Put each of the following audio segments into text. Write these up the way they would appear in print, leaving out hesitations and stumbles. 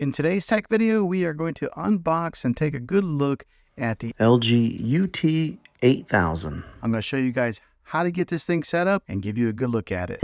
In today's tech video, we are going to unbox and take a good look at the LG UT8000. I'm going to show you guys how to get this thing set up and give you a good look at it.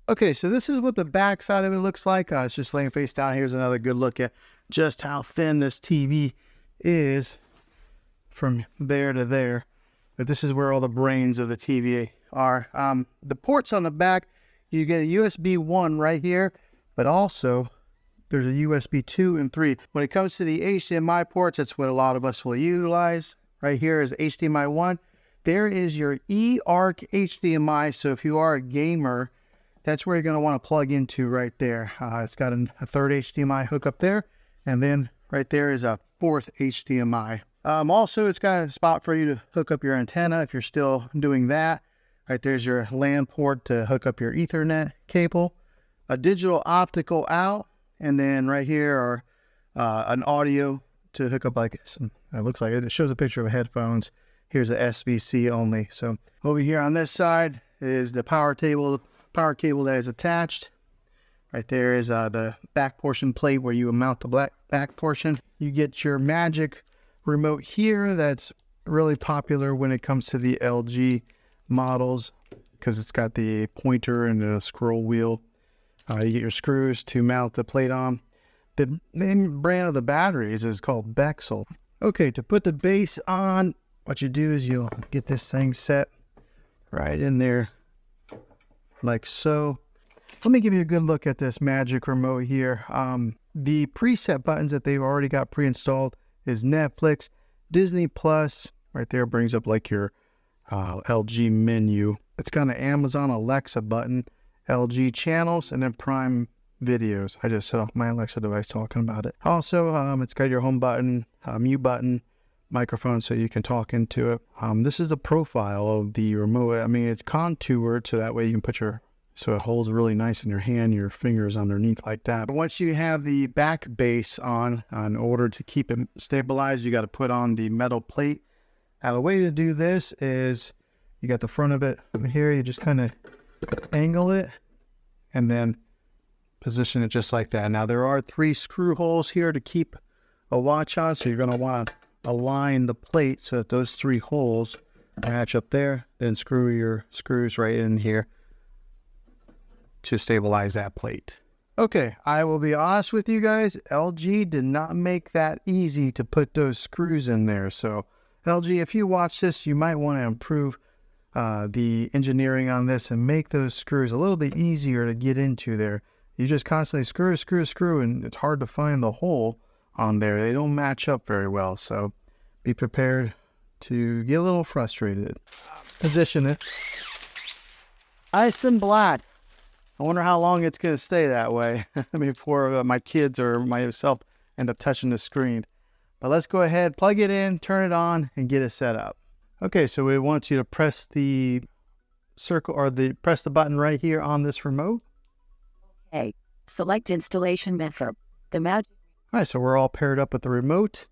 Okay, so this is what the back side of it looks like. It's just laying face down. Here's another good look at just how thin this TV is from there to there. But this is where all the brains of the TV are. The ports on the back, you get a USB 1 right here, but also there's a USB 2 and 3. When it comes to the HDMI ports, that's what a lot of us will utilize. Right here is HDMI 1. There is your eARC HDMI. So if you are a gamer, that's where you're going to want to plug into right there. It's got a third HDMI hookup there. And then right there is a fourth HDMI. Also, it's got a spot for you to hook up your antenna if you're still doing that. Right there's your LAN port to hook up your Ethernet cable. A digital optical out. And then right here are an audio to hook up like some, it looks like it shows a picture of headphones. Here's a SBC only. So over here on this side is the power cable that is attached. Right there is the back portion plate where you mount the back portion. You get your Magic remote here. That's really popular when it comes to the LG models because it's got the pointer and the scroll wheel. You get your screws to mount the plate on. The name brand of the batteries is called Bexel. Okay, to put the base on, what you do is you'll get this thing set right in there like so. Let me give you a good look at this Magic remote here. The preset buttons that they've already got pre-installed is Netflix, Disney Plus. Right there brings up like your LG menu. It's got an Amazon Alexa button, LG channels, and then Prime videos. I just set off my Alexa device talking about it. Also, it's got your home button, mute button, microphone so you can talk into it. This is the profile of the remote. I mean, it's contoured so that way you can put so it holds really nice in your hand, your fingers underneath like that. But once you have the back base on, in order to keep it stabilized, you got to put on the metal plate. Now the way to do this is you got the front of it over here, you just kind of angle it and then position it just like that. Now there are 3 screw holes here to keep a watch on, so you're going to want to align the plate so that those 3 holes match up there, then screw your screws right in here to stabilize that plate. Okay, I will be honest with you guys, LG did not make that easy to put those screws in there. So LG, if you watch this, you might want to improve the engineering on this and make those screws a little bit easier to get into there. You just constantly screw, and it's hard to find the hole on there. They don't match up very well, so be prepared to get a little frustrated. Position it. Ice and black. I wonder how long it's going to stay that way before my kids or myself end up touching the screen. But let's go ahead, plug it in, turn it on, and get it set up. Okay, so we want you to press the circle or press the button right here on this remote. Okay, select installation method. The Magic. All right, so we're all paired up with the remote.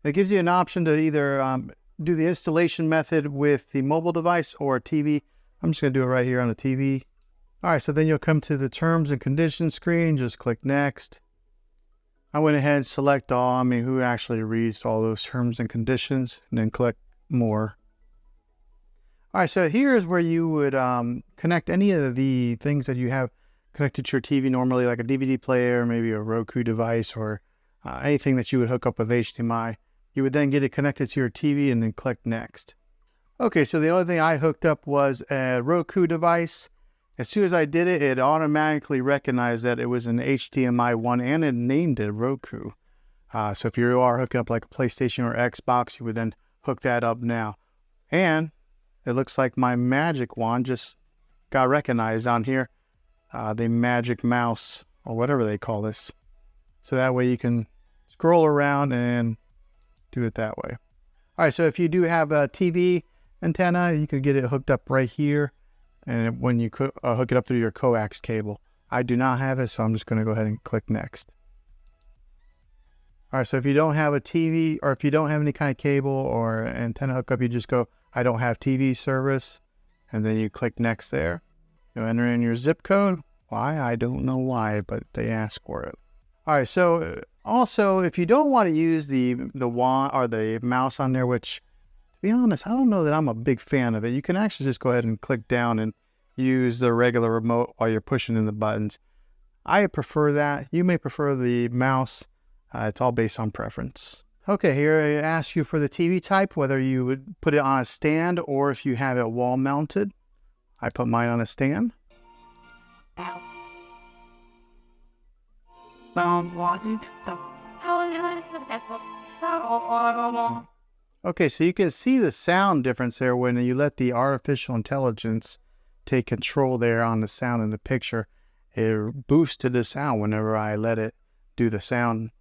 It gives you an option to either do the installation method with the mobile device or a TV. I'm just going to do it right here on the TV. All right, so then you'll come to the terms and conditions screen. Just click next. I went ahead and select all. I mean, who actually reads all those terms and conditions, and then click more. All right, so here's where you would connect any of the things that you have connected to your TV normally, like a DVD player, maybe a Roku device, or anything that you would hook up with HDMI. You would then get it connected to your TV and then click next. Okay, so the only thing I hooked up was a Roku device. As soon as I did it, it automatically recognized that it was an HDMI 1 and it named it Roku. So if you are hooking up like a PlayStation or Xbox, you would then hook that up now. And it looks like my Magic Wand just got recognized on here. The Magic Mouse or whatever they call this. So that way you can scroll around and do it that way. All right, so if you do have a TV antenna, you can get it hooked up right here. And when you hook it up through your coax cable. I do not have it, so I'm just going to go ahead and click next. All right, so if you don't have a TV or if you don't have any kind of cable or antenna hookup, you just go, I don't have TV service, and then you click next there. You enter in your zip code. Why? I don't know why, but they ask for it. All right, so also, if you don't want to use the wand or the mouse on there, which, to be honest, I don't know that I'm a big fan of it. You can actually just go ahead and click down and use the regular remote while you're pushing in the buttons. I prefer that. You may prefer the mouse. It's all based on preference. Okay, here it asks you for the TV type, whether you would put it on a stand or if you have it wall mounted. I put mine on a stand. Okay, so you can see the sound difference there when you let the artificial intelligence take control there on the sound in the picture. It boosted the sound whenever I let it do the sound.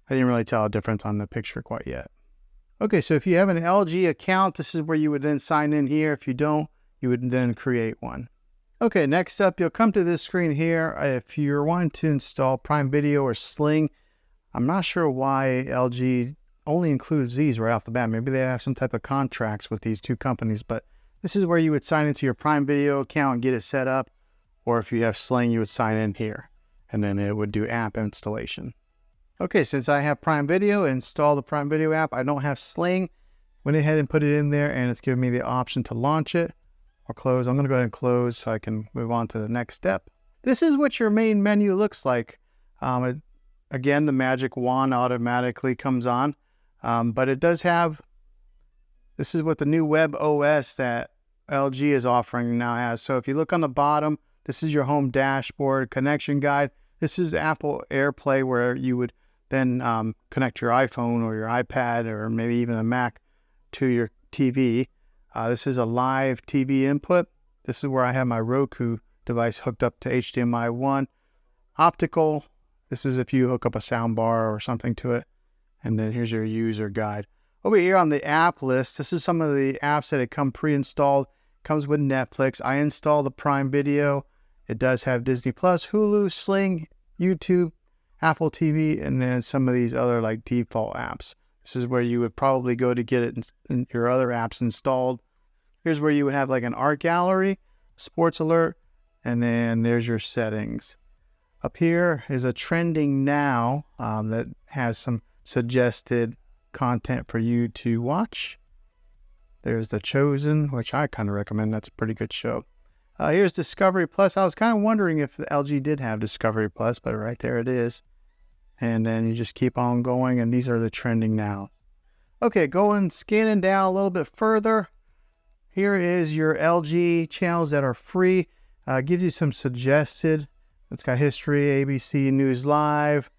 I didn't really tell a difference on the picture quite yet. Okay, so if you have an LG account, this is where you would then sign in here. If you don't, you would then create one. Okay, next up, you'll come to this screen here. If you're wanting to install Prime Video or Sling, I'm not sure why LG only includes these right off the bat. Maybe they have some type of contracts with these two companies, but this is where you would sign into your Prime Video account and get it set up. Or if you have Sling, you would sign in here, and then it would do app installation. Okay, since I have Prime Video, install the Prime Video app. I don't have Sling. Went ahead and put it in there, and it's giving me the option to launch it or close. I'm going to go ahead and close so I can move on to the next step. This is what your main menu looks like. Again, the magic wand automatically comes on, but it does have, this is what the new web OS that LG is offering now has. So if you look on the bottom, this is your home dashboard, connection guide. This is Apple AirPlay, where you would then connect your iPhone or your iPad or maybe even a Mac to your TV. This is a live TV input. This is where I have my Roku device hooked up to HDMI 1. Optical, this is if you hook up a sound bar or something to it. And then here's your user guide. Over here on the app list, this is some of the apps that come pre-installed. Comes with Netflix. I installed the Prime Video. It does have Disney Plus, Hulu, Sling, YouTube, Apple TV, and then some of these other like default apps. This is where you would probably go to get it in your other apps installed. Here's where you would have like an art gallery, sports alert, and then there's your settings. Up here is a trending now that has some suggested content for you to watch. There's The Chosen, which I kind of recommend. That's a pretty good show. Here's Discovery Plus. I was kind of wondering if the LG did have Discovery Plus, but right there it is. And then you just keep on going, and these are the trending now. Okay, going scanning down a little bit further. Here is your LG channels that are free. Gives you some suggested. It's got history, ABC News Live,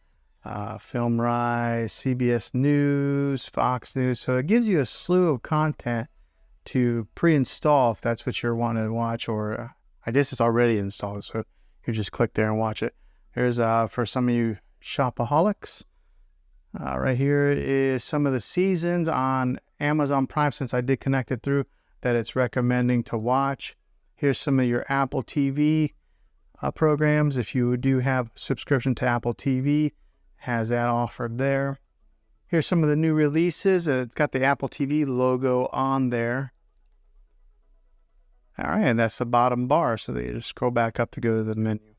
Film Rise, CBS News, Fox News. So it gives you a slew of content to pre-install if that's what you're wanting to watch, or I guess it's already installed, so you just click there and watch it. Here's for some of you shopaholics. Right here is some of the seasons on Amazon Prime, since I did connect it through, that it's recommending to watch. Here's some of your Apple TV programs. If you do have subscription to Apple TV, has that offered there. Here's some of the new releases. It's got the Apple TV logo on there. All right, and that's the bottom bar, so that you just scroll back up to go to the menu.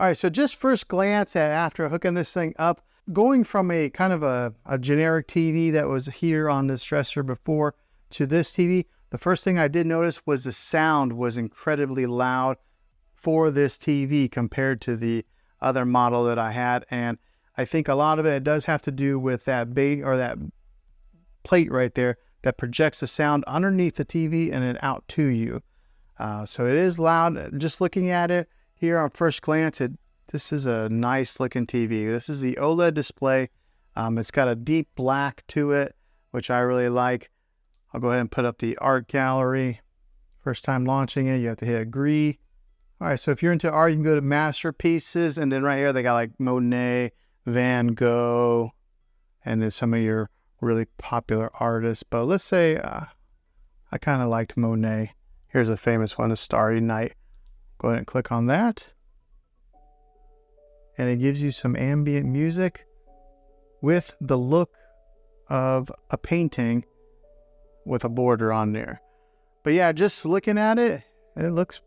All right, so just first glance at after hooking this thing up, going from a kind of a generic TV that was here on this dresser before to this TV, the first thing I did notice was the sound was incredibly loud for this TV compared to the other model that I had. And I think a lot of it does have to do with that that plate right there that projects the sound underneath the TV and then out to you. So it is loud. Just looking at it here on first glance, this is a nice looking TV. This is the OLED display. It's got a deep black to it, which I really like. I'll go ahead and put up the art gallery. First time launching it, you have to hit agree. All right, so if you're into art, you can go to masterpieces, and then right here they got like Monet, Van Gogh, and then some of your really popular artists. But let's say I kind of liked Monet. Here's a famous one, A Starry Night. Go ahead and click on that. And it gives you some ambient music with the look of a painting with a border on there. But yeah, just looking at it, it looks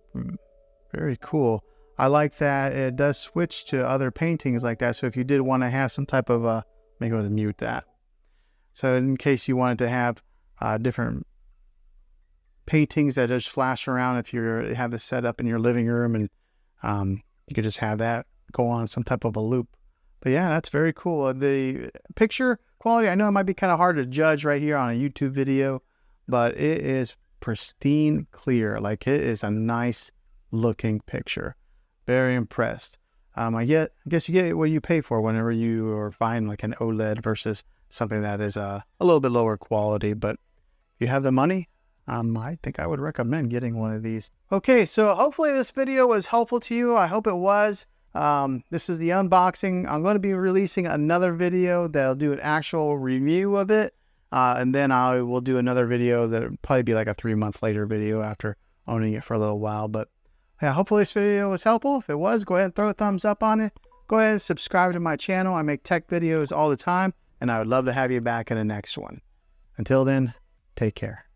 Very cool. I like that it does switch to other paintings like that. So if you did want to have some type of let me go ahead and mute that. So in case you wanted to have different paintings that just flash around, if you have this set up in your living room, and you could just have that go on some type of a loop. But yeah, that's very cool. The picture quality, I know it might be kind of hard to judge right here on a YouTube video, but it is pristine clear. Like, it is a nice looking picture. Very impressed. I guess you get what you pay for whenever you are buying like an OLED versus something that is a little bit lower quality. But if you have the money, I think I would recommend getting one of these. Okay, so hopefully this video was helpful to you. I hope it was. This is the unboxing. I'm going to be releasing another video that'll do an actual review of it. And then I will do another video that'll probably be like a 3-month later video after owning it for a little while. But yeah, hopefully this video was helpful. If it was, go ahead and throw a thumbs up on it. Go ahead and subscribe to my channel. I make tech videos all the time, and I would love to have you back in the next one. Until then, take care.